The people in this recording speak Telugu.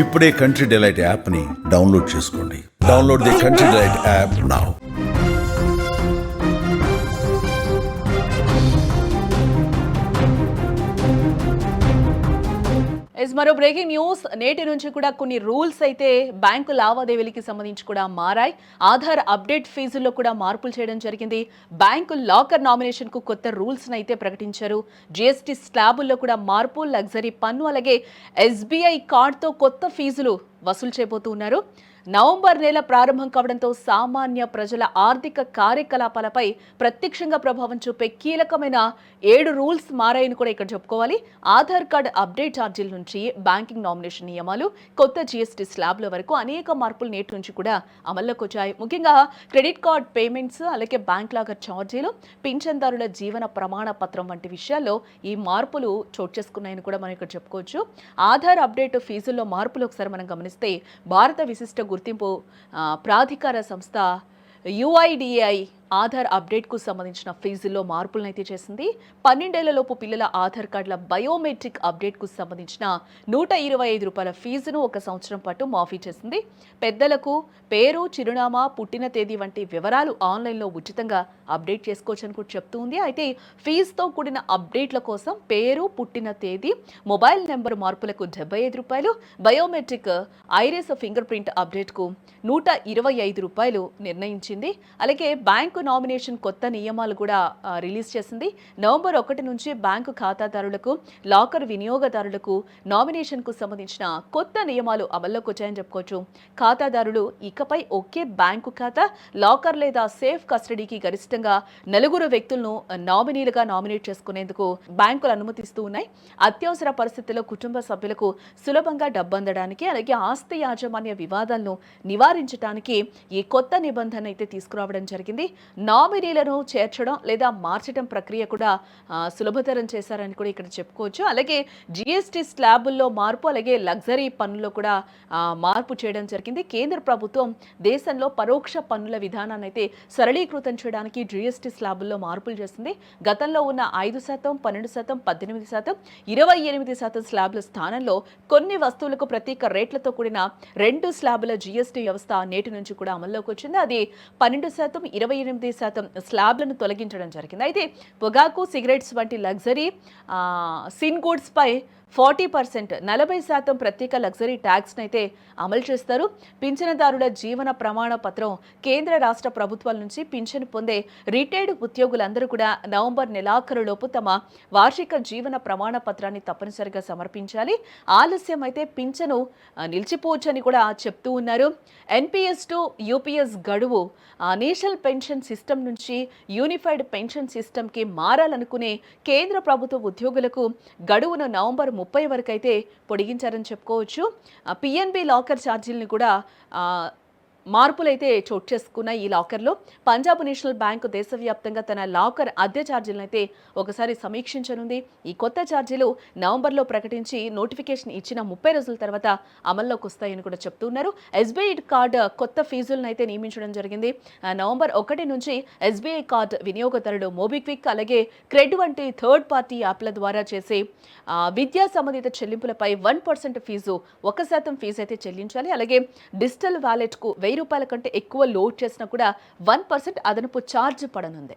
ఇప్పుడే కంట్రీ డిలైట్ యాప్ని డౌన్లోడ్ చేసుకోండి. Download the country delight app now. మరో బ్రేకింగ్ న్యూస్. నేటి నుంచి కూడా కొన్ని రూల్స్ అయితే బ్యాంకు లావాదేవీలకి సంబంధించి కూడా మారాయి. ఆధార్ అప్డేట్ ఫీజుల్లో కూడా మార్పులు చేయడం జరిగింది. బ్యాంకు లాకర్ నామినేషన్ కు కొత్త రూల్స్ అయితే ప్రకటించారు. జీఎస్టీ స్లాబుల్లో కూడా మార్పు, లగ్జరీ పన్ను అలాగే ఎస్బీఐ కార్డుతో కొత్త ఫీజులు వసూలు చేయబోతున్నారు. నవంబర్ నెల ప్రారంభం కావడంతో సామాన్య ప్రజల ఆర్థిక కార్యకలాపాలపై ప్రత్యక్షంగా ప్రభావం చూపే కీలకమైన 7 రూల్స్ మారాయని కూడా ఇక్కడ చెప్పుకోవాలి. ఆధార్ కార్డు అప్డేట్ ఛార్జీల నుంచి బ్యాంకింగ్ నామినేషన్ నియమాలు, కొత్త జీఎస్టీ స్లాబ్ల వరకు అనేక మార్పులు నేటి నుంచి కూడా అమల్లోకి వచ్చాయి. ముఖ్యంగా క్రెడిట్ కార్డ్ పేమెంట్స్, అలాగే బ్యాంక్ లాగర్ ఛార్జీలు, పింఛన్దారుల జీవన ప్రమాణ పత్రం వంటి విషయాల్లో ఈ మార్పులు చోటు చేసుకున్నాయని కూడా మనం ఇక్కడ చెప్పుకోవచ్చు. ఆధార్ అప్డేట్ ఫీజుల్లో మార్పులు ఒకసారి మనం గమనిస్తే భారత విశిష్ట గుర్తింపు ప్రాధికార సంస్థ UIDAI ఆధార్ అప్డేట్కు సంబంధించిన ఫీజుల్లో మార్పులను అయితే చేసింది. 12 ఏళ్లలోపు పిల్లల ఆధార్ కార్డుల బయోమెట్రిక్ అప్డేట్కు సంబంధించిన ₹125 ఫీజును 1 సంవత్సరం పాటు మాఫీ చేసింది. పెద్దలకు పేరు, చిరునామా, పుట్టిన తేదీ వంటి వివరాలు ఆన్లైన్లో ఉచితంగా అప్డేట్ చేసుకోవచ్చని కూడా చెప్తూ ఉంది. అయితే ఫీజుతో కూడిన అప్డేట్ల కోసం పేరు, పుట్టిన తేదీ, మొబైల్ నెంబర్ మార్పులకు ₹75, బయోమెట్రిక్ ఐరిస్ ఫింగర్ ప్రింట్ అప్డేట్కు ₹125 నిర్ణయించింది. అలాగే బ్యాంకు నామినేషన్ కొత్త నియమాలు కూడా రిలీజ్ చేసింది. నవంబర్ 1 నుంచి బ్యాంకు ఖాతాదారులకు, లాకర్ వినియోగదారులకు నామినేషన్కు సంబంధించిన కొత్త నియమాలు అమల్లోకి వచ్చాయని చెప్పుకోవచ్చు. ఖాతాదారులు ఇకపై ఒకే బ్యాంకు ఖాతా, లాకర్ లేదా సేఫ్ కస్టడీకి గరిష్టంగా 4 వ్యక్తులను నామినీలుగా నామినేట్ చేసుకునేందుకు బ్యాంకులు అనుమతిస్తూ ఉన్నాయి. అత్యవసర పరిస్థితుల్లో కుటుంబ సభ్యులకు సులభంగా డబ్బు అందడానికి, అలాగే ఆస్తి యాజమాన్య వివాదాలను నివారించడానికి ఈ కొత్త నిబంధన అయితే తీసుకురావడం జరిగింది. నామినీలను చేర్చడం లేదా మార్చడం ప్రక్రియ కూడా సులభతరం చేశారని కూడా ఇక్కడ చెప్పుకోవచ్చు. అలాగే జీఎస్టీ స్లాబుల్లో మార్పు, అలాగే లగ్జరీ పన్నులో కూడా మార్పు చేయడం జరిగింది. కేంద్ర ప్రభుత్వం దేశంలో పరోక్ష పన్నుల విధానాన్ని అయితే సరళీకృతం చేయడానికి జీఎస్టీ స్లాబుల్లో మార్పులు చేసింది. గతంలో ఉన్న 5%, 12%, 18%, 28% స్లాబ్ల స్థానంలో కొన్ని వస్తువులకు ప్రత్యేక రేట్లతో కూడిన 2 స్లాబుల జీఎస్టీ వ్యవస్థ నేటి నుంచి కూడా అమల్లోకి వచ్చింది. అది 12%, 28% స్లాబ్లను తొలగించడం జరిగింది. అయితే పొగాకు, సిగరెట్స్ వంటి లగ్జరీ సిన్ గూడ్స్ పై 40%, 40% ప్రత్యేక లగ్జరీ ట్యాక్స్ను అయితే అమలు చేస్తారు. పింఛనదారుల జీవన ప్రమాణ పత్రం కేంద్ర రాష్ట్ర ప్రభుత్వాల నుంచి పింఛను పొందే రిటైర్డ్ ఉద్యోగులందరూ కూడా నవంబర్ నెలాఖరులోపు తమ వార్షిక జీవన ప్రమాణ పత్రాన్ని తప్పనిసరిగా సమర్పించాలి. ఆలస్యం అయితే పింఛను నిలిచిపోవచ్చని కూడా చెప్తూ ఉన్నారు. NPS to UPS గడువు నేషనల్ పెన్షన్ సిస్టమ్ నుంచి యూనిఫైడ్ పెన్షన్ సిస్టమ్కి మారాలనుకునే కేంద్ర ప్రభుత్వ ఉద్యోగులకు గడువును నవంబర్ 30 వరకు అయితే పొడిగించారని చెప్పుకోవచ్చు. PNB లాకర్ ఛార్జీలను కూడా మార్పులైతే చోటు చేసుకున్న ఈ లాకర్లో పంజాబ్ నేషనల్ బ్యాంకు దేశవ్యాప్తంగా తన లాకర్ అద్దె ఛార్జీలను అయితే ఒకసారి సమీక్షించనుంది. ఈ కొత్త ఛార్జీలు నవంబర్లో ప్రకటించి నోటిఫికేషన్ ఇచ్చిన 30 రోజుల తర్వాత అమల్లోకి వస్తాయని కూడా చెప్తున్నారు. SBI కార్డు కొత్త ఫీజులను అయితే నియమించడం జరిగింది. నవంబర్ 1 నుంచి SBI కార్డు వినియోగదారులు మోబిక్విక్, అలాగే క్రెడ్ వంటి థర్డ్ పార్టీ యాప్ల ద్వారా చేసే విద్యా సంబంధిత చెల్లింపులపై 1% ఫీజు, 1% ఫీజు అయితే చెల్లించాలి. అలాగే డిజిటల్ వాలెట్కు ₹1000 కంటే ఎక్కువ లోడ్ చేసినా కూడా 1% అదనపు ఛార్జ్ పడనుంది.